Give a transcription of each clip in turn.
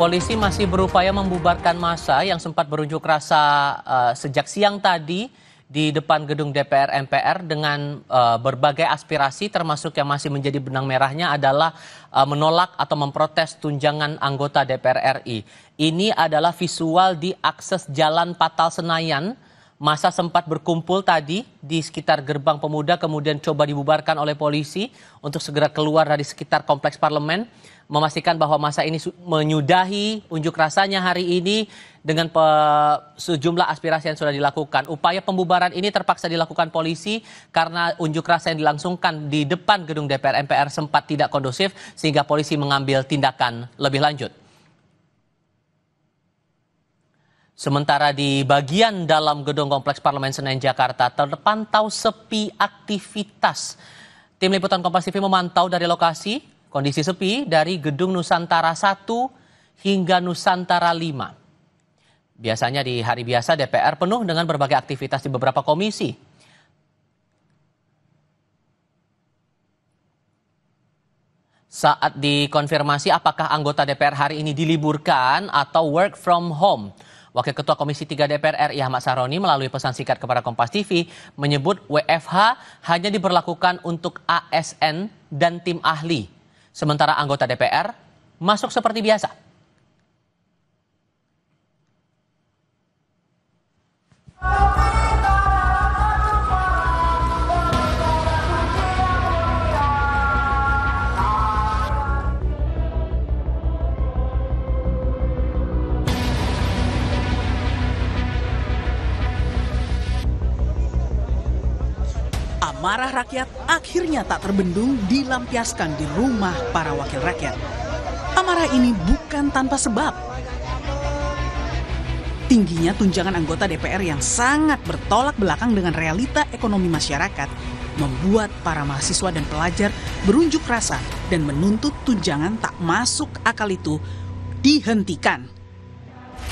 Polisi masih berupaya membubarkan massa yang sempat berunjuk rasa sejak siang tadi di depan gedung DPR MPR dengan berbagai aspirasi, termasuk yang masih menjadi benang merahnya adalah menolak atau memprotes tunjangan anggota DPR RI. Ini adalah visual di akses Jalan Patal Senayan. Massa sempat berkumpul tadi di sekitar Gerbang Pemuda, kemudian coba dibubarkan oleh polisi untuk segera keluar dari sekitar Kompleks Parlemen, memastikan bahwa massa ini menyudahi unjuk rasanya hari ini dengan sejumlah aspirasi yang sudah dilakukan. Upaya pembubaran ini terpaksa dilakukan polisi karena unjuk rasa yang dilangsungkan di depan gedung DPR MPR sempat tidak kondusif, sehingga polisi mengambil tindakan lebih lanjut. Sementara di bagian dalam gedung Kompleks Parlemen Senen Jakarta terpantau sepi aktivitas. Tim Liputan Kompas TV memantau dari lokasi kondisi sepi dari gedung Nusantara 1 hingga Nusantara 5. Biasanya di hari biasa DPR penuh dengan berbagai aktivitas di beberapa komisi. Saat dikonfirmasi apakah anggota DPR hari ini diliburkan atau work from home, Wakil Ketua Komisi 3 DPR RI Ahmad Sahroni melalui pesan singkat kepada Kompas TV menyebut WFH hanya diberlakukan untuk ASN dan tim ahli. Sementara anggota DPR masuk seperti biasa. Amarah rakyat akhirnya tak terbendung dilampiaskan di rumah para wakil rakyat. Amarah ini bukan tanpa sebab. Tingginya tunjangan anggota DPR yang sangat bertolak belakang dengan realita ekonomi masyarakat membuat para mahasiswa dan pelajar berunjuk rasa dan menuntut tunjangan tak masuk akal itu dihentikan.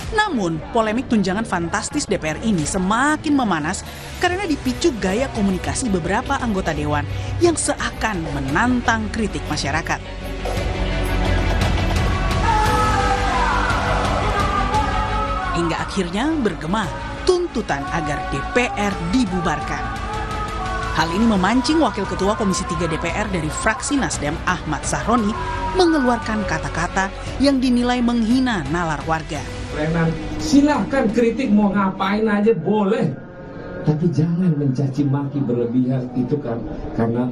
Namun, polemik tunjangan fantastis DPR ini semakin memanas karena dipicu gaya komunikasi beberapa anggota dewan yang seakan menantang kritik masyarakat. Hingga akhirnya bergema tuntutan agar DPR dibubarkan. Hal ini memancing Wakil Ketua Komisi 3 DPR dari fraksi Nasdem Ahmad Sahroni mengeluarkan kata-kata yang dinilai menghina nalar warga. Silahkan kritik mau ngapain aja boleh, tapi jangan mencaci maki berlebihan, itu kan karena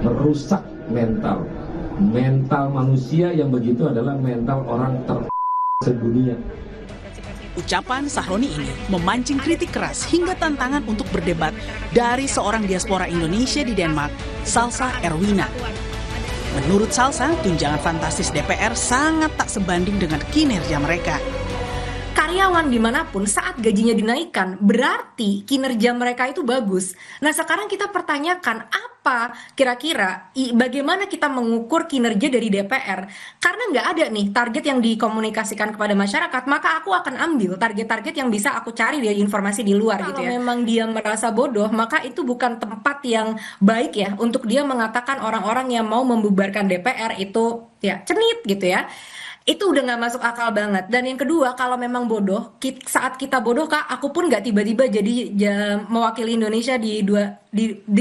merusak mental manusia yang begitu adalah mental orang sedunia. Ucapan Sahroni ini memancing kritik keras hingga tantangan untuk berdebat dari seorang diaspora Indonesia di Denmark, Salsa Erwina. Menurut Salsa, tunjangan fantastis DPR sangat tak sebanding dengan kinerja mereka. Karyawan dimanapun saat gajinya dinaikkan berarti kinerja mereka itu bagus. Nah sekarang kita pertanyakan apa kira-kira bagaimana kita mengukur kinerja dari DPR. Karena nggak ada nih target yang dikomunikasikan kepada masyarakat, maka aku akan ambil target-target yang bisa aku cari dari informasi di luar gitu ya. Kalau memang dia merasa bodoh, maka itu bukan tempat yang baik ya untuk dia mengatakan orang-orang yang mau membubarkan DPR itu ya cenit gitu ya. Itu udah nggak masuk akal banget. Dan yang kedua, kalau memang bodoh, saat kita bodoh Kak, aku pun nggak tiba-tiba jadi mewakili Indonesia di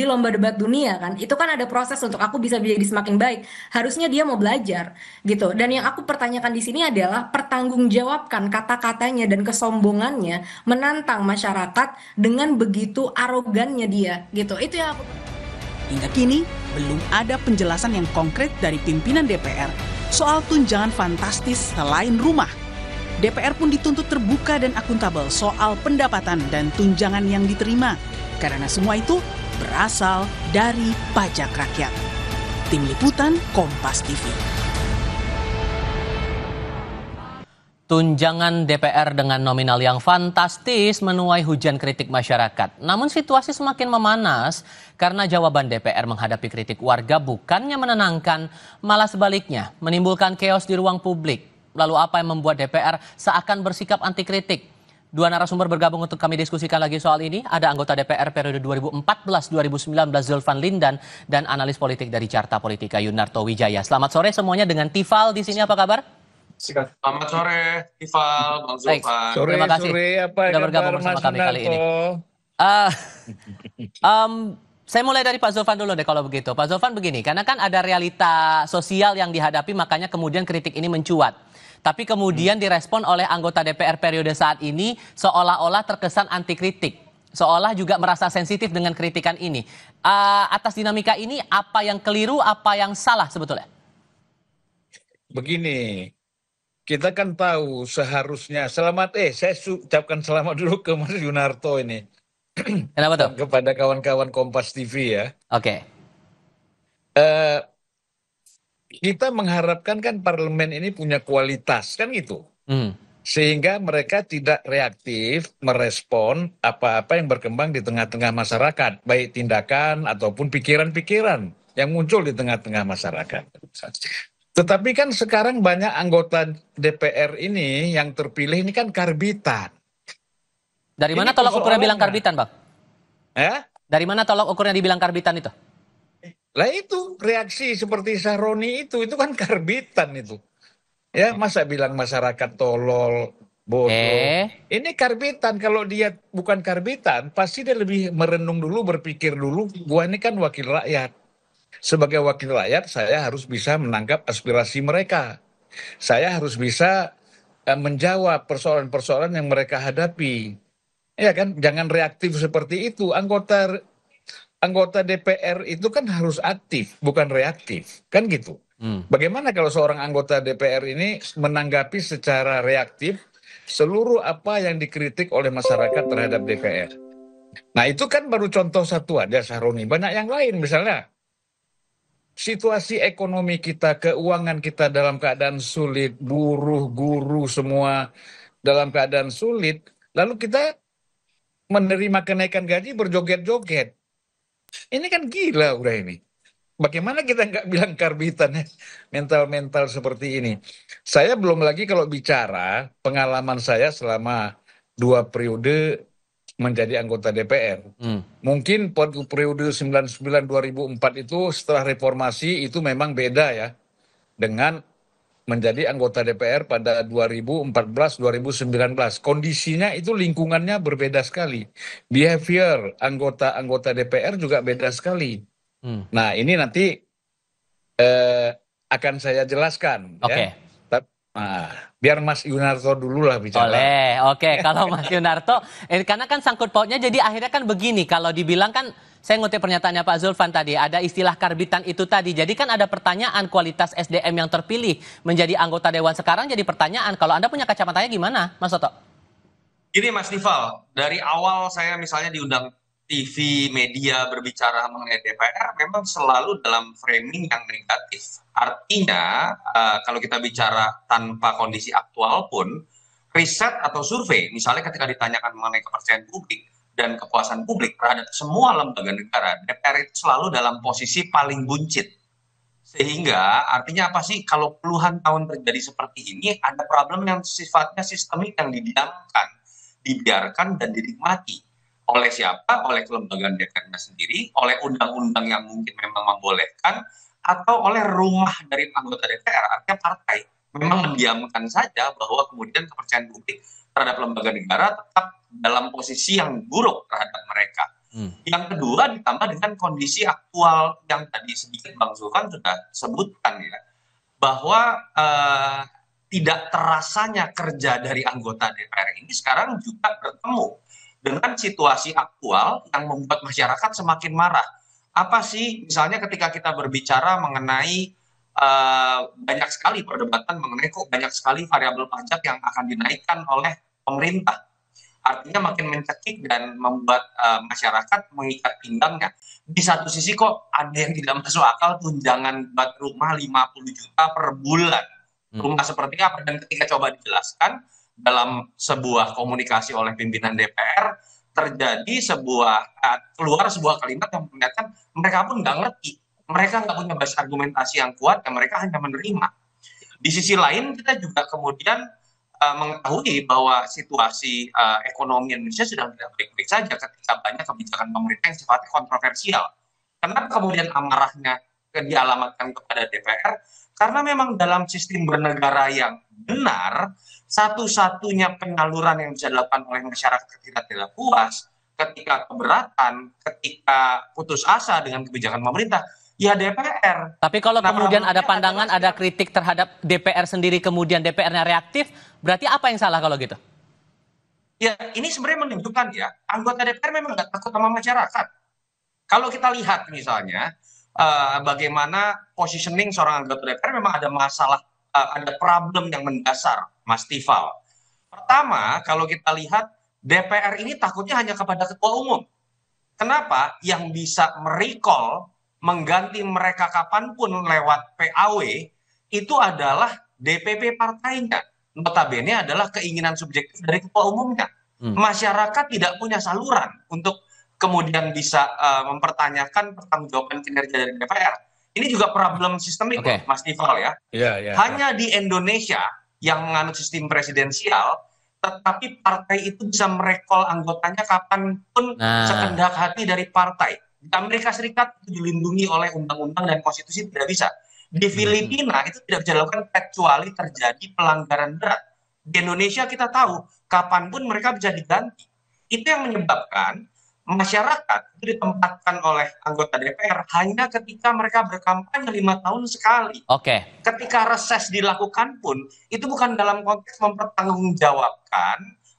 lomba debat dunia kan. Itu kan ada proses untuk aku bisa jadi semakin baik. Harusnya dia mau belajar gitu. Dan yang aku pertanyakan di sini adalah pertanggungjawabkan kata-katanya dan kesombongannya menantang masyarakat dengan begitu arogannya dia gitu. Itu yang aku. Hingga kini belum ada penjelasan yang konkret dari pimpinan DPR soal tunjangan fantastis selain rumah. DPR pun dituntut terbuka dan akuntabel soal pendapatan dan tunjangan yang diterima, karena semua itu berasal dari pajak rakyat. Tim Liputan Kompas TV. Tunjangan DPR dengan nominal yang fantastis menuai hujan kritik masyarakat. Namun situasi semakin memanas karena jawaban DPR menghadapi kritik warga bukannya menenangkan, malah sebaliknya menimbulkan chaos di ruang publik. Lalu apa yang membuat DPR seakan bersikap anti kritik? Dua narasumber bergabung untuk kami diskusikan lagi soal ini. Ada anggota DPR periode 2014-2019 Zulfan Lindan dan analis politik dari Carta Politika Yunarto Wijaya. Selamat sore semuanya dengan Tifal di sini, apa kabar? Selamat sore, Ival, Bang Baik, Zulfan. terima kasih Sore, apa sudah kabar bergabung bersama Mas kami kali ini. Sunarto? Ah, saya mulai dari Pak Zulfan dulu deh kalau begitu. Pak Zulfan begini, karena kan ada realita sosial yang dihadapi, makanya kemudian kritik ini mencuat. Tapi kemudian direspon oleh anggota DPR periode saat ini seolah-olah terkesan anti kritik. Seolah juga merasa sensitif dengan kritikan ini. Atas dinamika ini, apa yang keliru, apa yang salah sebetulnya? Begini, kita kan tahu seharusnya saya ucapkan selamat dulu ke Mas Yunarto ini Kenapa tuh? dan kepada kawan-kawan Kompas TV ya. Oke. Eh, kita mengharapkan kan parlemen ini punya kualitas kan gitu. Sehingga mereka tidak reaktif merespon apa-apa yang berkembang di tengah-tengah masyarakat, baik tindakan ataupun pikiran-pikiran yang muncul di tengah-tengah masyarakat. Tetapi kan sekarang banyak anggota DPR ini yang terpilih ini kan karbitan. Dari Ini mana tolok ukurnya bilang persoalannya. karbitan, Bang? Ya? Dari mana tolok ukurnya dibilang karbitan itu? Lah itu reaksi seperti Sahroni itu kan karbitan itu. Ya, masa bilang masyarakat tolol, bodoh. Ini karbitan, kalau dia bukan karbitan, pasti dia lebih merenung dulu, berpikir dulu, gua ini kan wakil rakyat. Sebagai wakil rakyat, saya harus bisa menangkap aspirasi mereka. Saya harus bisa menjawab persoalan-persoalan yang mereka hadapi. Ya kan, jangan reaktif seperti itu. Anggota DPR itu kan harus aktif, bukan reaktif. Kan gitu. Bagaimana kalau seorang anggota DPR ini menanggapi secara reaktif seluruh apa yang dikritik oleh masyarakat terhadap DPR? Nah itu kan baru contoh satu aja, Sahroni. Banyak yang lain, misalnya situasi ekonomi kita, keuangan kita dalam keadaan sulit, buruh, guru semua dalam keadaan sulit, lalu kita menerima kenaikan gaji berjoget-joget. Ini kan gila udah ini. Bagaimana kita nggak bilang karbitan ya, mental-mental seperti ini. Saya belum lagi kalau bicara pengalaman saya selama 2 periode menjadi anggota DPR. Mungkin periode 99-2004 itu setelah reformasi itu memang beda ya dengan menjadi anggota DPR pada 2014-2019. Kondisinya itu lingkungannya berbeda sekali. Behavior anggota DPR juga beda sekali. Nah ini nanti akan saya jelaskan. Oke. Ya. Nah, biar Mas Yunarto dulu lah bicara. Boleh, oke. Kalau Mas Yunarto, karena kan sangkut pautnya jadi akhirnya kan begini, kalau dibilang kan, saya ngutip pernyataannya Pak Zulfan tadi, ada istilah karbitan itu tadi, jadi kan ada pertanyaan kualitas SDM yang terpilih menjadi anggota Dewan sekarang jadi pertanyaan, kalau Anda punya kacamatanya gimana, Mas Soto? Gini Mas Ival, dari awal saya misalnya diundang TV, media berbicara mengenai DPR memang selalu dalam framing yang negatif. Artinya kalau kita bicara tanpa kondisi aktual pun, riset atau survei, misalnya ketika ditanyakan mengenai kepercayaan publik dan kepuasan publik terhadap semua lembaga negara, DPR itu selalu dalam posisi paling buncit. Sehingga artinya apa sih, kalau puluhan tahun terjadi seperti ini, ada problem yang sifatnya sistemik yang didiamkan, dibiarkan dan dinikmati. Oleh siapa? Oleh kelembagaan DPR-nya sendiri, oleh undang-undang yang mungkin memang membolehkan, atau oleh rumah dari anggota DPR, artinya partai. Memang mendiamkan saja bahwa kemudian kepercayaan publik terhadap lembaga negara tetap dalam posisi yang buruk terhadap mereka. Yang kedua ditambah dengan kondisi aktual yang tadi sedikit Bang Zulfan sudah sebutkan ya, bahwa tidak terasanya kerja dari anggota DPR ini sekarang juga bertemu dengan situasi aktual yang membuat masyarakat semakin marah. Apa sih misalnya ketika kita berbicara mengenai banyak sekali perdebatan mengenai kok banyak sekali variabel pajak yang akan dinaikkan oleh pemerintah. Artinya makin mencekik dan membuat masyarakat mengikat pinggangnya. Di satu sisi kok ada yang tidak masuk akal, tunjangan buat rumah 50 juta per bulan. Rumah seperti apa? Dan ketika coba dijelaskan dalam sebuah komunikasi oleh pimpinan DPR, terjadi keluar sebuah kalimat yang memperlihatkan mereka pun nggak ngerti. Mereka nggak punya basis argumentasi yang kuat, dan mereka hanya menerima. Di sisi lain, kita juga kemudian mengetahui bahwa situasi ekonomi Indonesia sedang tidak baik-baik saja ketika banyak kebijakan pemerintah yang sifatnya kontroversial. Kenapa kemudian amarahnya dialamatkan kepada DPR karena memang dalam sistem bernegara yang benar, satu-satunya penyaluran yang bisa dilakukan oleh masyarakat ketika tidak puas, ketika keberatan, ketika putus asa dengan kebijakan pemerintah, ya DPR. Tapi kalau Nah, kemudian ada problemnya pandangan, adalah ada kritik terhadap DPR sendiri, kemudian DPR-nya reaktif, berarti apa yang salah kalau gitu? ya ini sebenarnya menunjukkan ya, anggota DPR memang nggak takut sama masyarakat. Kalau kita lihat misalnya bagaimana positioning seorang anggota DPR memang ada masalah, ada problem yang mendasar, Mas Tifal. Pertama, kalau kita lihat DPR ini takutnya hanya kepada ketua umum. Kenapa? Yang bisa merecall, mengganti mereka kapanpun lewat PAW, itu adalah DPP partainya. Notabene adalah keinginan subjektif dari ketua umumnya. Masyarakat tidak punya saluran untuk kemudian bisa mempertanyakan pertanggungjawaban kinerja dari DPR. Ini juga problem sistemik, Mas Tifal ya. Hanya di Indonesia yang menganut sistem presidensial, tetapi partai itu bisa merecall anggotanya kapanpun sekehendak hati dari partai. Di Amerika Serikat itu dilindungi oleh undang-undang dan konstitusi, tidak bisa. Di Filipina itu tidak bisa dilakukan kecuali terjadi pelanggaran berat. Di Indonesia kita tahu kapanpun mereka bisa diganti. Itu yang menyebabkan masyarakat itu ditempatkan oleh anggota DPR hanya ketika mereka berkampanye 5 tahun sekali. Ketika reses dilakukan pun itu bukan dalam konteks mempertanggungjawabkan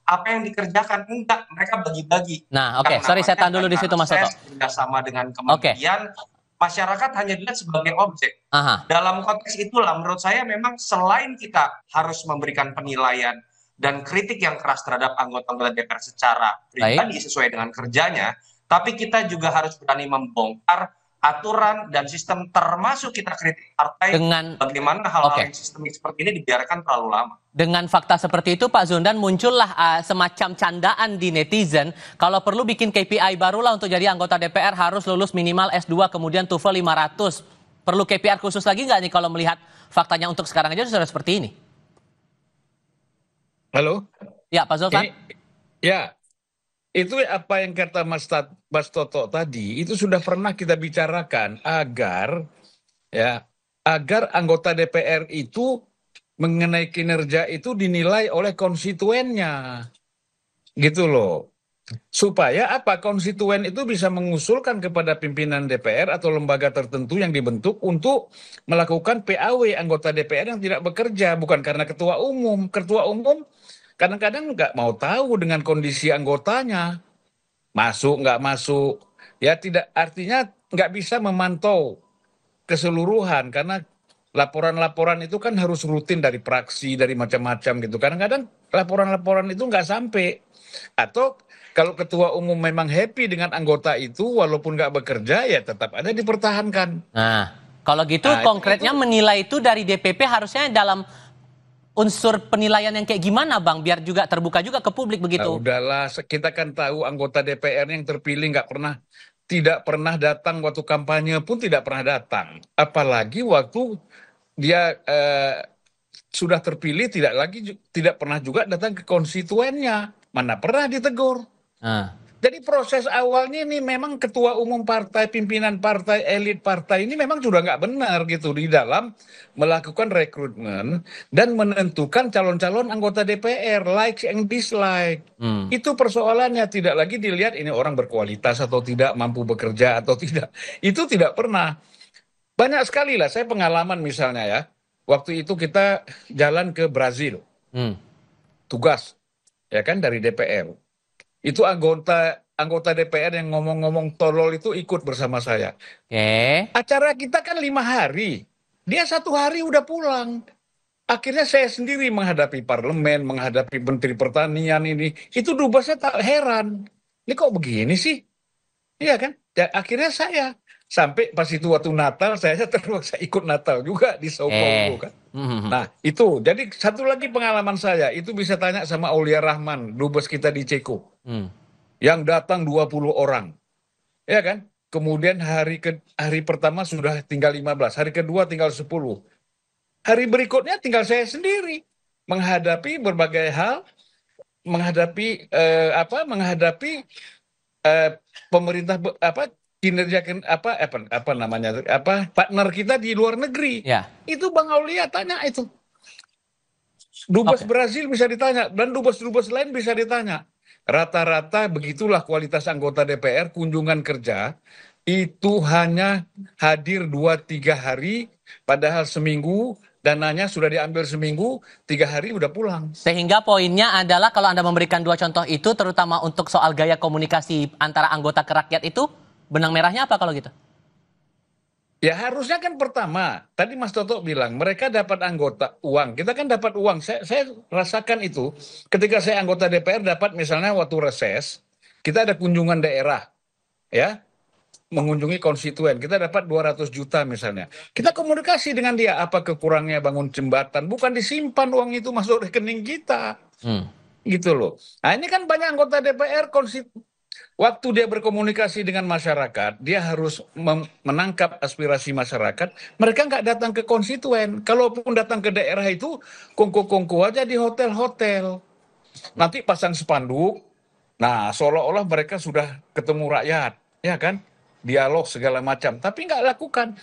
apa yang dikerjakan, enggak, mereka bagi-bagi. Nah, sorry, saya tahan dulu di situ, Mas Toto. Bersama dengan kementerian, masyarakat hanya dilihat sebagai objek. Dalam konteks itulah menurut saya memang selain kita harus memberikan penilaian dan kritik yang keras terhadap anggota DPR secara pribadi sesuai dengan kerjanya, tapi kita juga harus berani membongkar aturan dan sistem, termasuk kita kritik partai dengan bagaimana hal-hal yang sistemik seperti ini dibiarkan terlalu lama. Dengan fakta seperti itu, Pak Zondan, muncullah semacam candaan di netizen, kalau perlu bikin KPI barulah untuk jadi anggota DPR harus lulus minimal S2, kemudian TOEFL 500. Perlu KPI khusus lagi nggak nih kalau melihat faktanya untuk sekarang aja sudah seperti ini? Halo? Ya, Pak Zulfan. Ya, itu apa yang kata Mas Toto tadi, itu sudah pernah kita bicarakan agar anggota DPR itu mengenai kinerja itu dinilai oleh konstituennya. Gitu loh. Supaya konstituen itu bisa mengusulkan kepada pimpinan DPR atau lembaga tertentu yang dibentuk untuk melakukan PAW anggota DPR yang tidak bekerja, bukan karena ketua umum. Ketua umum kadang-kadang nggak mau tahu dengan kondisi anggotanya, masuk nggak masuk, ya tidak, artinya nggak bisa memantau keseluruhan karena laporan-laporan itu kan harus rutin dari praksi, dari macam-macam gitu. Kadang-kadang laporan-laporan itu nggak sampai. Atau kalau ketua umum memang happy dengan anggota itu, walaupun nggak bekerja, ya tetap ada dipertahankan. Nah, kalau gitu konkretnya menilai itu dari DPP harusnya dalam unsur penilaian yang kayak gimana, Bang? Biar juga terbuka juga ke publik begitu. Nah, udahlah, kita kan tahu anggota DPR yang terpilih tidak pernah datang waktu kampanye pun tidak pernah datang. Apalagi waktu dia sudah terpilih tidak pernah juga datang ke konstituennya. Mana pernah ditegur. Jadi proses awalnya ini memang ketua umum partai, pimpinan partai, elit partai ini memang sudah nggak benar gitu di dalam melakukan rekrutmen dan menentukan calon-calon anggota DPR, likes and dislike. Itu persoalannya, tidak lagi dilihat ini orang berkualitas atau tidak, mampu bekerja atau tidak. Itu tidak pernah. Banyak sekali lah, saya pengalaman misalnya ya, waktu itu kita jalan ke Brazil, tugas, ya kan, dari DPR. Itu anggota DPR yang ngomong-ngomong tolol itu ikut bersama saya. Acara kita kan 5 hari. Dia 1 hari udah pulang. Akhirnya saya sendiri menghadapi parlemen, menghadapi menteri pertanian ini. Itu dubesnya tak heran. Ini kok begini sih? Iya kan? Ya, akhirnya saya sampai pas itu waktu Natal, saya terpaksa ikut Natal juga di Sao Paulo kan. Nah itu, jadi satu lagi pengalaman saya, itu bisa tanya sama Aulia Rahman, dubes kita di Ceko. Yang datang 20 orang. Ya kan? Kemudian hari pertama sudah tinggal 15, hari kedua tinggal 10. Hari berikutnya tinggal saya sendiri. Menghadapi berbagai hal, menghadapi pemerintah kinerja partner kita di luar negeri. Ya. Itu Bang Aulia tanya itu. Dubes Brazil bisa ditanya dan dubes-dubes lain bisa ditanya. Rata-rata begitulah kualitas anggota DPR kunjungan kerja itu hanya hadir 2-3 hari, padahal seminggu dananya sudah diambil seminggu, 3 hari udah pulang. Sehingga poinnya adalah kalau Anda memberikan 2 contoh itu, terutama untuk soal gaya komunikasi antara anggota ke rakyat itu, benang merahnya apa kalau gitu? Ya harusnya kan pertama, tadi Mas Toto bilang mereka dapat anggota uang, kita kan dapat uang. Saya rasakan itu ketika saya anggota DPR dapat misalnya waktu reses, kita ada kunjungan daerah, ya, mengunjungi konstituen, kita dapat 200 juta misalnya. Kita komunikasi dengan dia, apa kekurangnya bangun jembatan, bukan disimpan uang itu masuk rekening kita. Gitu loh. Nah ini kan banyak anggota DPR waktu dia berkomunikasi dengan masyarakat, dia harus menangkap aspirasi masyarakat. Mereka nggak datang ke konstituen. Kalaupun datang ke daerah itu, kongko-kongko aja di hotel-hotel. Nanti pasang spanduk. Nah, seolah-olah mereka sudah ketemu rakyat, ya kan? Dialog segala macam. Tapi nggak lakukan.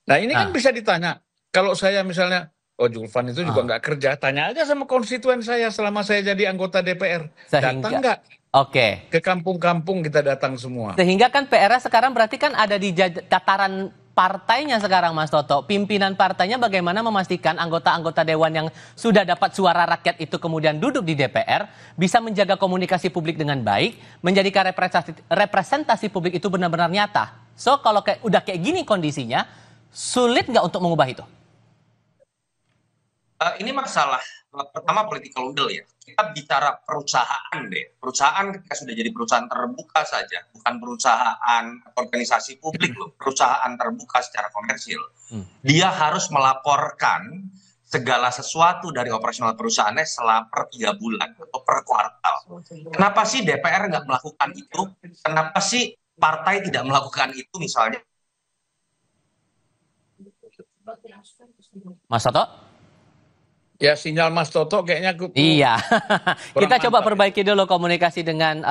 Nah, ini kan bisa ditanya. Kalau saya misalnya, Julvan itu juga nggak kerja, tanya aja sama konstituen saya selama saya jadi anggota DPR. Datang nggak? Oke. Ke kampung-kampung kita datang semua. Sehingga kan PR sekarang berarti kan ada di tataran partainya sekarang, Mas Toto. Pimpinan partainya bagaimana memastikan anggota-anggota dewan yang sudah dapat suara rakyat itu kemudian duduk di DPR bisa menjaga komunikasi publik dengan baik, menjadikan representasi publik itu benar-benar nyata. So kalau udah kayak gini kondisinya, sulit nggak untuk mengubah itu? Ini masalah pertama political will ya. Kita bicara perusahaan deh. Perusahaan ketika sudah jadi perusahaan terbuka saja, bukan perusahaan organisasi publik loh, perusahaan terbuka secara komersil. Dia harus melaporkan segala sesuatu dari operasional perusahaannya selama per 3 bulan atau per kuartal. Kenapa sih DPR nggak melakukan itu? Kenapa sih partai tidak melakukan itu misalnya? Mas Toto? Ya sinyal Mas Toto kayaknya iya. Kita coba perbaiki dulu komunikasi dengan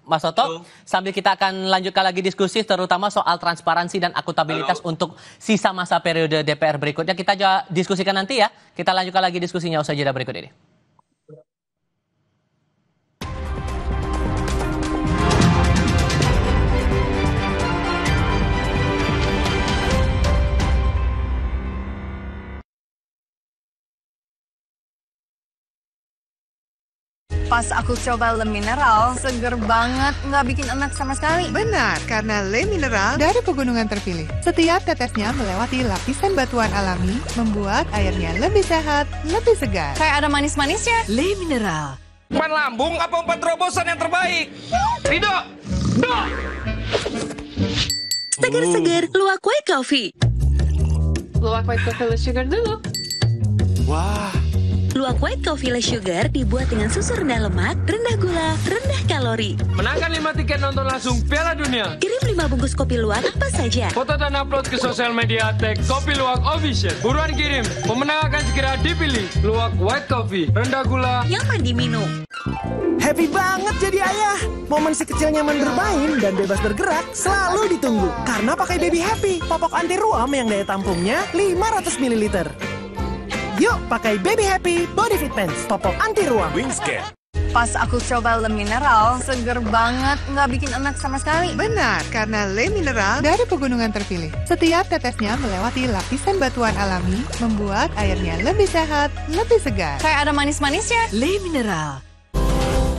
Mas Toto. Sambil kita akan lanjutkan lagi diskusi terutama soal transparansi dan akuntabilitas untuk sisa masa periode DPR berikutnya. Kita diskusikan nanti ya. Kita lanjutkan lagi diskusinya usai jeda berikut ini. Pas aku coba Le Mineral, seger banget, nggak bikin enak sama sekali. Benar, karena Le Mineral dari pegunungan terpilih. Setiap tetesnya melewati lapisan batuan alami, membuat airnya lebih sehat, lebih segar. Kayak ada manis-manisnya. Le Mineral. Umpan lambung apa umpan terobosan yang terbaik? Rido! Do! Segar-segar, luwak white coffee. Luwak white coffee less sugar dulu. Wah. Luwak white coffee less sugar dibuat dengan susu rendah lemak, rendah gula, rendah kalori. Menangkan 5 tiket nonton langsung Piala Dunia. Kirim 5 bungkus kopi luwak apa saja. Foto dan upload ke sosial media tag Kopi Luwak Official. Buruan kirim, pemenang akan segera dipilih. Luwak white coffee, rendah gula, nyaman diminum. Happy banget jadi ayah. Momen si kecil nyaman bermain dan bebas bergerak selalu ditunggu. Karena pakai Baby Happy, popok anti ruam yang daya tampungnya 500 ml. Yuk pakai Baby Happy Body Fit Pants, popok anti ruam. Wingscan. Pas aku coba Le Mineral, seger banget, nggak bikin enak sama sekali. Benar, karena Le Mineral dari pegunungan terpilih. Setiap tetesnya melewati lapisan batuan alami, membuat airnya lebih sehat, lebih segar. Kayak ada manis-manisnya. Le Mineral.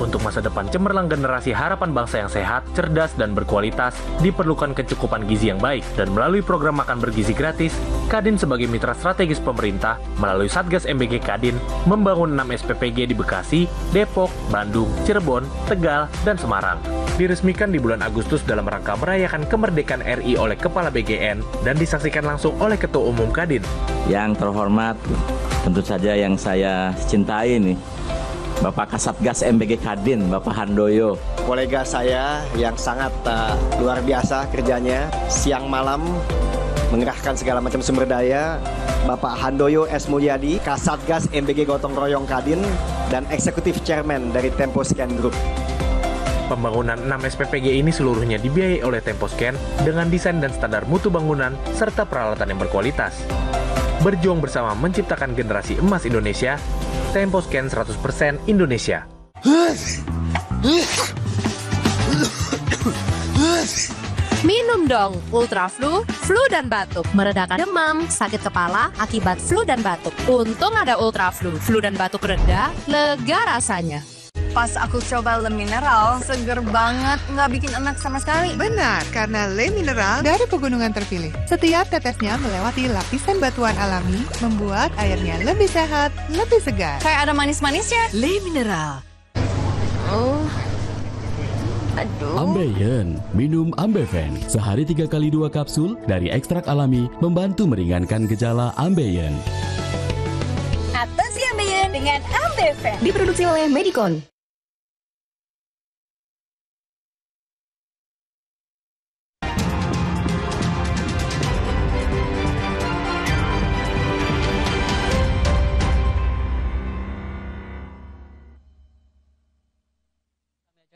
Untuk masa depan cemerlang generasi harapan bangsa yang sehat, cerdas, dan berkualitas, diperlukan kecukupan gizi yang baik. Dan melalui program makan bergizi gratis, Kadin sebagai mitra strategis pemerintah, melalui Satgas MBG Kadin, membangun 6 SPPG di Bekasi, Depok, Bandung, Cirebon, Tegal, dan Semarang. Diresmikan di bulan Agustus dalam rangka merayakan kemerdekaan RI oleh Kepala BGN, dan disaksikan langsung oleh Ketua Umum Kadin. Yang terhormat, tentu saja yang saya cintai nih, Bapak Kasatgas MBG Kadin, Bapak Handoyo. Kolega saya yang sangat luar biasa kerjanya, siang malam mengerahkan segala macam sumber daya, Bapak Handoyo S. Mulyadi, Kasatgas MBG Gotong Royong Kadin, dan Eksekutif Chairman dari Tempo Scan Group. Pembangunan 6 SPPG ini seluruhnya dibiayai oleh Temposcan dengan desain dan standar mutu bangunan serta peralatan yang berkualitas. Berjuang bersama menciptakan generasi emas Indonesia, Temposcan 100% Indonesia. Minum dong Ultra Flu, flu dan batuk, meredakan demam, sakit kepala akibat flu dan batuk. Untung ada Ultra Flu, flu dan batuk reda, lega rasanya. Pas aku coba Le Mineral, seger banget, nggak bikin enak sama sekali. Benar, karena Le Mineral dari pegunungan terpilih. Setiap tetesnya melewati lapisan batuan alami, membuat airnya lebih sehat, lebih segar. Kayak ada manis-manisnya. Le Mineral. Oh, aduh. Ambeien, minum Ambeven. Sehari 3 kali 2 kapsul dari ekstrak alami membantu meringankan gejala Ambeien. Atasi Ambeien dengan Ambeven. Diproduksi oleh Medicon.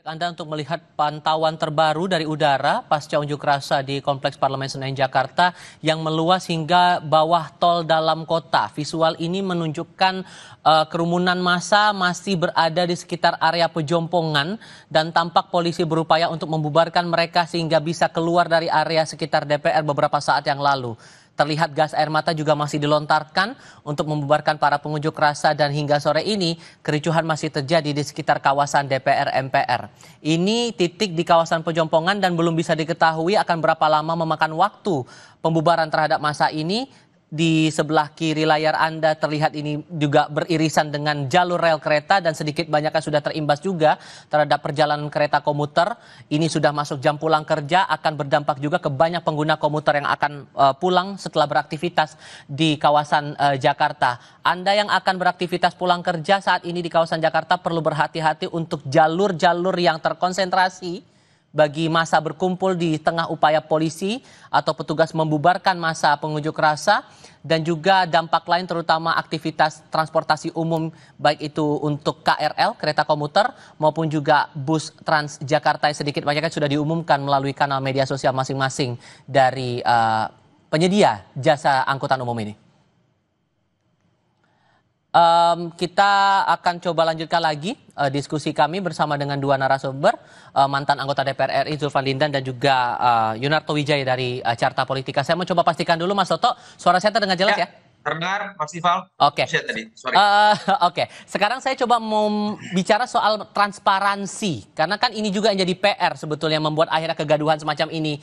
Anda untuk melihat pantauan terbaru dari udara pasca unjuk rasa di Kompleks Parlemen Senayan Jakarta yang meluas hingga bawah tol dalam kota. Visual ini menunjukkan kerumunan massa masih berada di sekitar area pejompongan dan tampak polisi berupaya untuk membubarkan mereka sehingga bisa keluar dari area sekitar DPR beberapa saat yang lalu. Terlihat gas air mata juga masih dilontarkan untuk membubarkan para pengunjuk rasa dan hingga sore ini kericuhan masih terjadi di sekitar kawasan DPR MPR. Ini titik di kawasan pejompongan dan belum bisa diketahui akan berapa lama memakan waktu pembubaran terhadap massa ini. Di sebelah kiri layar Anda terlihat ini juga beririsan dengan jalur rel kereta dan sedikit banyaknya sudah terimbas juga terhadap perjalanan kereta komuter. Ini sudah masuk jam pulang kerja, akan berdampak juga ke banyak pengguna komuter yang akan pulang setelah beraktivitas di kawasan Jakarta. Anda yang akan beraktivitas pulang kerja saat ini di kawasan Jakarta perlu berhati-hati untuk jalur-jalur yang terkonsentrasi bagi massa berkumpul di tengah upaya polisi atau petugas membubarkan massa pengunjuk rasa dan juga dampak lain terutama aktivitas transportasi umum baik itu untuk KRL, kereta komuter maupun juga bus Transjakarta yang sedikit banyaknya sudah diumumkan melalui kanal media sosial masing-masing dari penyedia jasa angkutan umum ini. Kita akan coba lanjutkan lagi diskusi kami bersama dengan dua narasumber, mantan anggota DPR RI Zulfan Lindan dan juga Yunarto Wijaya dari Carta Politika. Saya mau coba pastikan dulu Mas Toto, suara saya terdengar jelas ya? Terdengar, Mas Ival. Oke. Sorry. Oke. Sekarang saya coba mau bicara soal transparansi, karena kan ini juga yang jadi PR sebetulnya membuat akhirnya kegaduhan semacam ini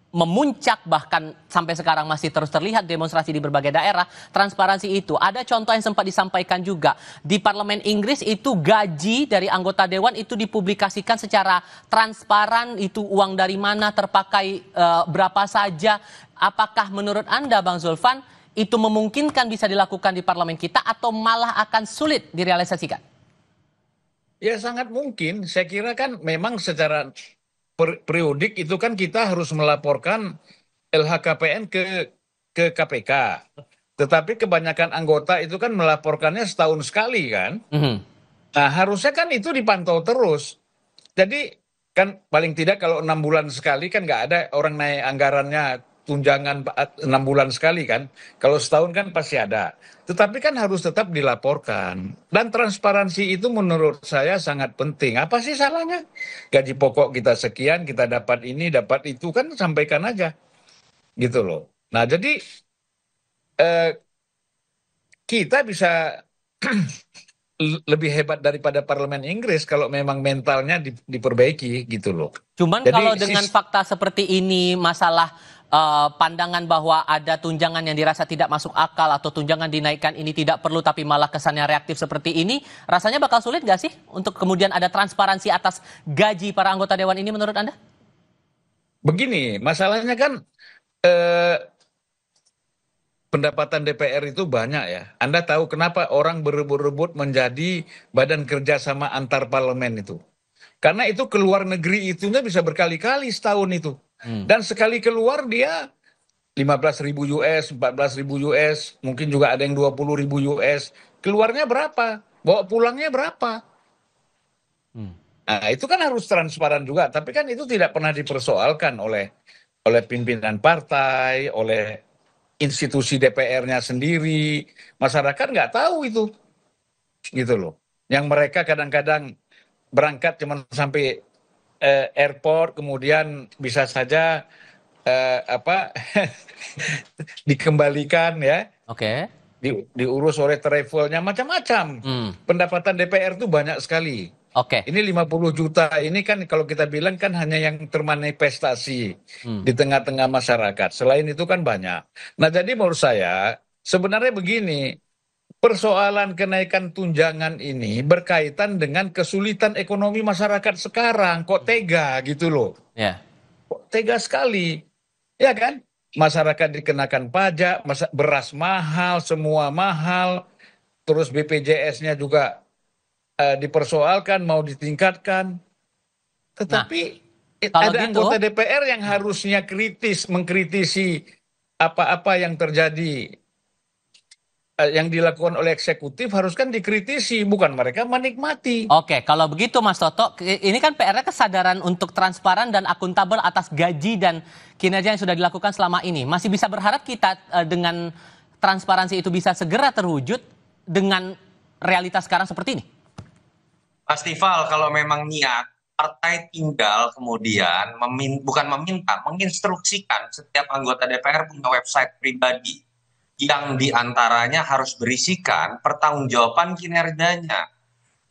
memuncak, bahkan sampai sekarang masih terus terlihat demonstrasi di berbagai daerah. Transparansi itu ada contoh yang sempat disampaikan juga di Parlemen Inggris, itu gaji dari anggota dewan itu dipublikasikan secara transparan, itu uang dari mana terpakai berapa saja. Apakah menurut Anda Bang Zulfan itu memungkinkan bisa dilakukan di parlemen kita atau malah akan sulit direalisasikan? Ya sangat mungkin. Saya kira kan memang secara periodik itu kan kita harus melaporkan LHKPN ke KPK. Tetapi kebanyakan anggota itu kan melaporkannya setahun sekali kan. Nah harusnya kan itu dipantau terus. Jadi kan paling tidak kalau 6 bulan sekali kan nggak ada orang naik anggarannya tunjangan 6 bulan sekali kan. Kalau setahun kan pasti ada. Tetapi kan harus tetap dilaporkan. Dan transparansi itu menurut saya sangat penting. Apa sih salahnya? Gaji pokok kita sekian, kita dapat ini, dapat itu, kan sampaikan aja. Gitu loh. Nah jadi kita bisa lebih hebat daripada parlemen Inggris kalau memang mentalnya diperbaiki gitu loh. Cuman jadi, kalau dengan fakta seperti ini, masalah pandangan bahwa ada tunjangan yang dirasa tidak masuk akal atau tunjangan dinaikkan ini tidak perlu tapi malah kesannya reaktif seperti ini, rasanya bakal sulit nggak sih untuk kemudian ada transparansi atas gaji para anggota dewan ini menurut Anda? Begini, masalahnya kan pendapatan DPR itu banyak ya. Anda tahu kenapa orang berebut-rebut menjadi badan kerjasama antar parlemen itu? Karena itu keluar negeri itunya bisa berkali-kali setahun itu. Dan sekali keluar dia 15.000 US, 14.000 US, mungkin juga ada yang 20.000 US. Keluarnya berapa? Bawa pulangnya berapa? Nah, itu kan harus transparan juga, tapi kan itu tidak pernah dipersoalkan oleh pimpinan partai, oleh institusi DPR-nya sendiri. Masyarakat nggak tahu itu, gitu loh. Yang mereka kadang-kadang berangkat cuma sampai airport, kemudian bisa saja dikembalikan ya. Oke. Diurus oleh travelnya macam-macam. Pendapatan DPR itu banyak sekali. Oke. Ini 50 juta ini kan kalau kita bilang kan hanya yang termanifestasi di tengah-tengah masyarakat. Selain itu kan banyak. Nah, jadi menurut saya sebenarnya begini, persoalan kenaikan tunjangan ini berkaitan dengan kesulitan ekonomi masyarakat sekarang. Kok tega gitu loh. Ya. Kok tega sekali. Ya kan? Masyarakat dikenakan pajak, beras mahal, semua mahal. Terus BPJS-nya juga dipersoalkan, mau ditingkatkan. Tetapi ada anggota DPR yang harusnya kritis, mengkritisi apa-apa yang terjadi, yang dilakukan oleh eksekutif harus kan dikritisi, bukan mereka menikmati. Oke, kalau begitu Mas Toto, ini kan PR-nya kesadaran untuk transparan dan akuntabel atas gaji dan kinerja yang sudah dilakukan selama ini. Masih bisa berharap kita dengan transparansi itu bisa segera terwujud dengan realitas sekarang seperti ini? Mas Tifal, kalau memang niat, partai tinggal kemudian menginstruksikan setiap anggota DPR punya website pribadi yang diantaranya harus berisikan pertanggungjawaban kinerjanya,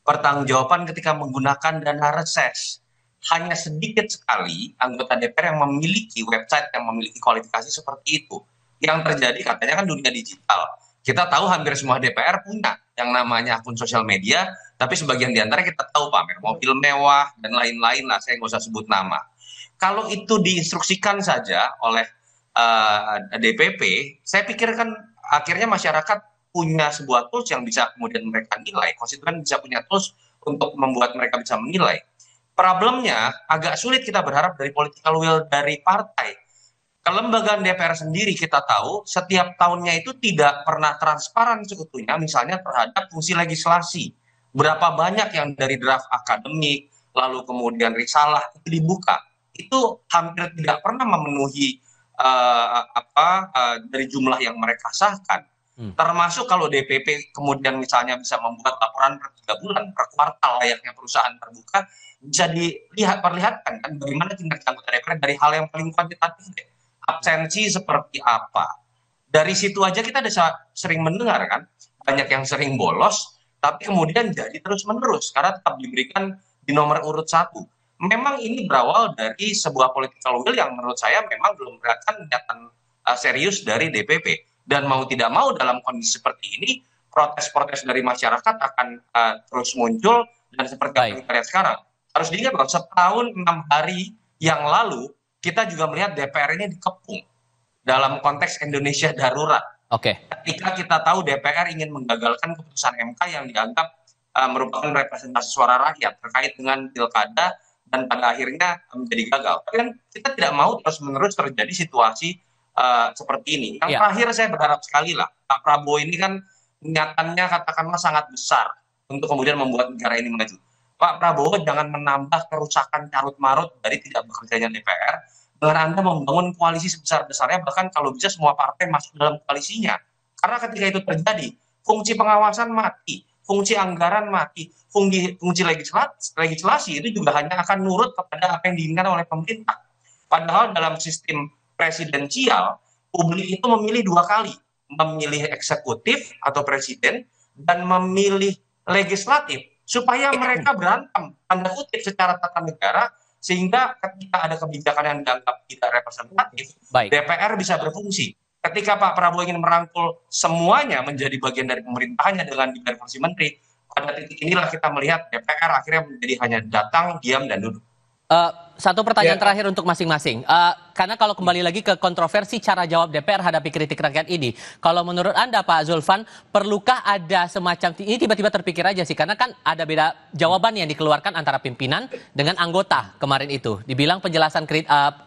pertanggungjawaban ketika menggunakan dana reses. Hanya sedikit sekali anggota DPR yang memiliki website yang memiliki kualifikasi seperti itu. Yang terjadi katanya kan dunia digital. Kita tahu hampir semua DPR punya yang namanya akun sosial media, tapi sebagian di antara kita tahu pamer mobil mewah dan lain-lain lah, saya nggak usah sebut nama. Kalau itu diinstruksikan saja oleh DPP, saya pikir kan akhirnya masyarakat punya sebuah tools yang bisa kemudian mereka nilai, konstituen bisa punya tools untuk membuat mereka bisa menilai. Problemnya agak sulit kita berharap dari political will dari partai. Kelembagaan DPR sendiri kita tahu setiap tahunnya itu tidak pernah transparan seutuhnya, misalnya terhadap fungsi legislasi. Berapa banyak yang dari draft akademik, lalu kemudian risalah itu dibuka. Itu hampir tidak pernah memenuhi dari jumlah yang mereka sahkan. Termasuk kalau DPP kemudian misalnya bisa membuat laporan per 3 bulan, per kuartal layaknya perusahaan terbuka, bisa perlihatkan kan bagaimana kinerja anggota DPR dari hal yang paling kuantitatif deh. Absensi seperti apa. Dari situ aja kita ada sering mendengar kan, banyak yang sering bolos, tapi kemudian jadi terus-menerus karena tetap diberikan di nomor urut 1. Memang ini berawal dari sebuah political will yang menurut saya memang belum kelihatan niatan serius dari DPP. Dan mau tidak mau dalam kondisi seperti ini, protes-protes dari masyarakat akan terus muncul dan seperti yang kita lihat sekarang. Harus diingat bahwa setahun 6 hari yang lalu, kita juga melihat DPR ini dikepung dalam konteks Indonesia darurat. Ketika kita tahu DPR ingin menggagalkan keputusan MK yang dianggap merupakan representasi suara rakyat terkait dengan pilkada dan pada akhirnya menjadi gagal. Kan kita tidak mau terus-menerus terjadi situasi seperti ini. Yang terakhir saya berharap sekali lah, Pak Prabowo ini kan niatannya katakanlah sangat besar untuk kemudian membuat negara ini maju. Pak Prabowo jangan menambah kerusakan carut-marut dari tidak bekerjanya DPR dengan Anda membangun koalisi sebesar-besarnya, bahkan kalau bisa semua partai masuk dalam koalisinya. Karena ketika itu terjadi, fungsi pengawasan mati, fungsi anggaran mati, fungsi legislasi itu juga hanya akan nurut kepada apa yang diinginkan oleh pemerintah. Padahal dalam sistem presidensial, publik itu memilih 2 kali, memilih eksekutif atau presiden dan memilih legislatif supaya mereka berantem tanda kutip secara tata negara, sehingga ketika ada kebijakan yang dianggap tidak representatif, DPR bisa berfungsi. Ketika Pak Prabowo ingin merangkul semuanya menjadi bagian dari pemerintahannya dengan diberi kursi menteri, pada titik inilah kita melihat DPR akhirnya menjadi hanya datang, diam, dan duduk. Satu pertanyaan terakhir untuk masing-masing. Karena kalau kembali lagi ke kontroversi cara jawab DPR hadapi kritik rakyat ini, kalau menurut Anda Pak Zulfan, perlukah ada semacam, ini tiba-tiba terpikir aja sih, karena kan ada beda jawaban yang dikeluarkan antara pimpinan dengan anggota kemarin itu. Dibilang penjelasan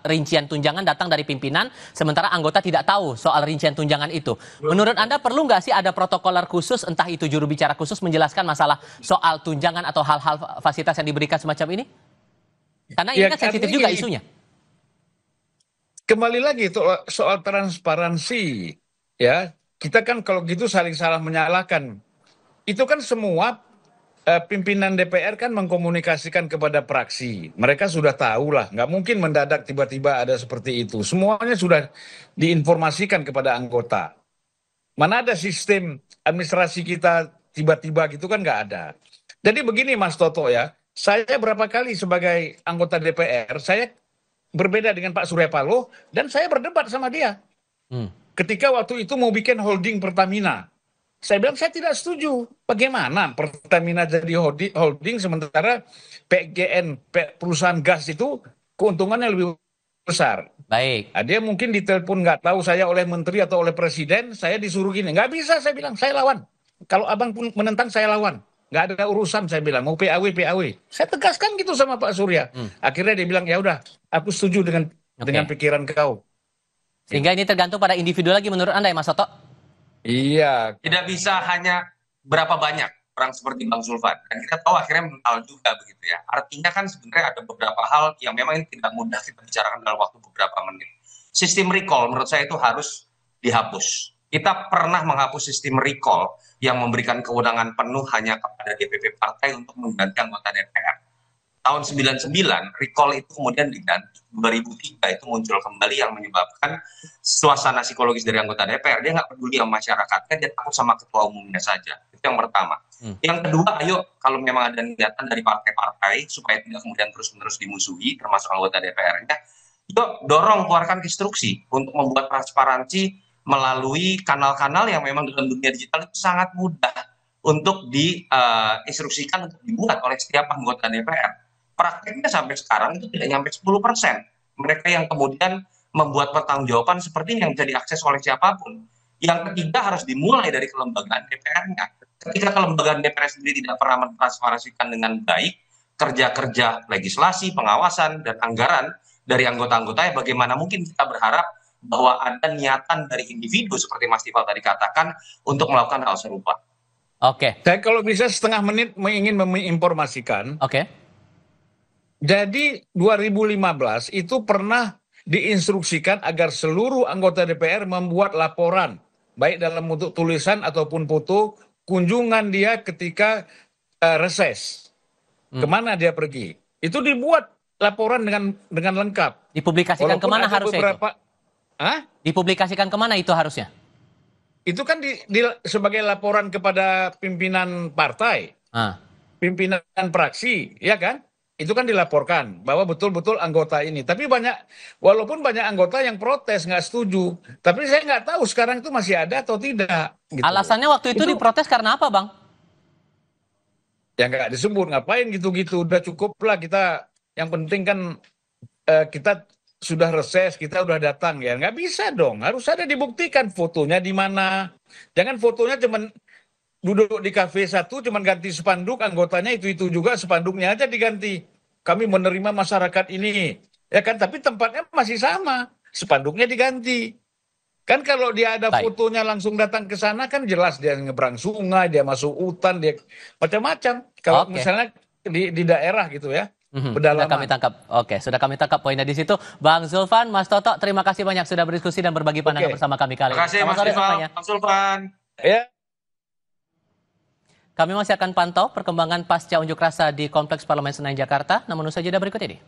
rincian tunjangan datang dari pimpinan, sementara anggota tidak tahu soal rincian tunjangan itu. Menurut Anda perlu nggak sih ada protokoler khusus, entah itu juru bicara khusus menjelaskan masalah soal tunjangan atau hal-hal fasilitas yang diberikan semacam ini? Karena ini kan sensitif juga isunya. Kembali lagi soal transparansi, ya kita kan kalau gitu salah menyalahkan. Itu kan semua pimpinan DPR kan mengkomunikasikan kepada praksi. Mereka sudah tahu lah, nggak mungkin mendadak tiba-tiba ada seperti itu. Semuanya sudah diinformasikan kepada anggota. Mana ada sistem administrasi kita tiba-tiba gitu kan nggak ada. Jadi begini Mas Toto ya. Saya berapa kali sebagai anggota DPR, saya berbeda dengan Pak Surya Paloh, dan saya berdebat sama dia. Ketika waktu itu mau bikin holding Pertamina, saya bilang saya tidak setuju. Bagaimana Pertamina jadi holding sementara PGN, perusahaan gas itu keuntungannya lebih besar. Baik. Nah, dia mungkin ditelepon nggak tahu saya oleh menteri atau oleh presiden, saya disuruh gini. Nggak bisa, saya bilang, saya lawan. Kalau abang pun menentang, saya lawan. Nggak ada urusan, saya bilang, mau PAW. Saya tegaskan gitu sama Pak Surya. Akhirnya dia bilang, ya udah, aku setuju dengan pikiran kau. Sehingga ini tergantung pada individu lagi menurut Anda ya Mas Toto? Iya. Tidak bisa hanya berapa banyak orang seperti Bang Zulfan. Dan kita tahu akhirnya mental juga begitu ya. Artinya kan sebenarnya ada beberapa hal yang memang ini tidak mudah kita bicarakan dalam waktu beberapa menit. Sistem recall menurut saya itu harus dihapus. Kita pernah menghapus sistem recall yang memberikan kewenangan penuh hanya kepada DPP partai untuk mengganti anggota DPR. Tahun 99, recall itu kemudian diganti. 2003 itu muncul kembali yang menyebabkan suasana psikologis dari anggota DPR. Dia nggak peduli sama masyarakatnya, dia takut sama ketua umumnya saja. Itu yang pertama. Yang kedua, ayo kalau memang ada niatan dari partai-partai supaya tidak kemudian terus-menerus dimusuhi, termasuk anggota DPR-nya, yuk dorong, keluarkan instruksi untuk membuat transparansi melalui kanal-kanal yang memang dalam dunia digital itu sangat mudah untuk diinstruksikan untuk dibuat oleh setiap anggota DPR. Praktiknya sampai sekarang itu tidak nyampe 10%. Mereka yang kemudian membuat pertanggungjawaban seperti ini yang bisa diakses oleh siapapun. Yang ketiga harus dimulai dari kelembagaan DPR-nya. Ketika kelembagaan DPR sendiri tidak pernah mentransparansikan dengan baik kerja-kerja legislasi, pengawasan, dan anggaran dari anggota-anggotanya, bagaimana mungkin kita berharap bahwa ada niatan dari individu seperti Mas Tifal tadi katakan untuk melakukan hal serupa. Oke. Saya kalau bisa setengah menit ingin menginformasikan. Oke. Jadi 2015 itu pernah diinstruksikan agar seluruh anggota DPR membuat laporan, baik dalam bentuk tulisan ataupun foto, kunjungan dia ketika reses. Kemana dia pergi. Itu dibuat laporan dengan lengkap. Dipublikasikan kemana harusnya itu? Hah? Dipublikasikan kemana itu harusnya? Itu kan sebagai laporan kepada pimpinan partai, pimpinan praksi, ya kan? Itu kan dilaporkan bahwa betul-betul anggota ini. Tapi walaupun banyak anggota yang protes, nggak setuju. Tapi saya nggak tahu sekarang itu masih ada atau tidak. Gitu. Alasannya waktu itu diprotes karena apa, Bang? Ya nggak disebut, ngapain gitu-gitu. Udah cukup lah kita, yang penting kan kita sudah reses, kita udah datang ya. Nggak bisa dong, harus ada dibuktikan fotonya di mana. Jangan fotonya cuman duduk di kafe satu, cuman ganti spanduk, anggotanya itu juga, spanduknya aja diganti. Kami menerima masyarakat ini. Ya kan, tapi tempatnya masih sama, spanduknya diganti. Kan kalau dia ada fotonya langsung datang ke sana kan jelas dia nyebrang sungai, dia masuk hutan, dia macam-macam. Kalau misalnya di daerah gitu ya. Sudah kami tangkap. Oke, sudah kami tangkap poinnya di situ. Bang Zulfan, Mas Toto, terima kasih banyak sudah berdiskusi dan berbagi pandangan bersama kami kali ini. Terima kasih Mas Tifal, Bang Zulfan. Ya. Kami masih akan pantau perkembangan pasca unjuk rasa di Kompleks Parlemen Senayan Jakarta, namun usai jeda berikut ini.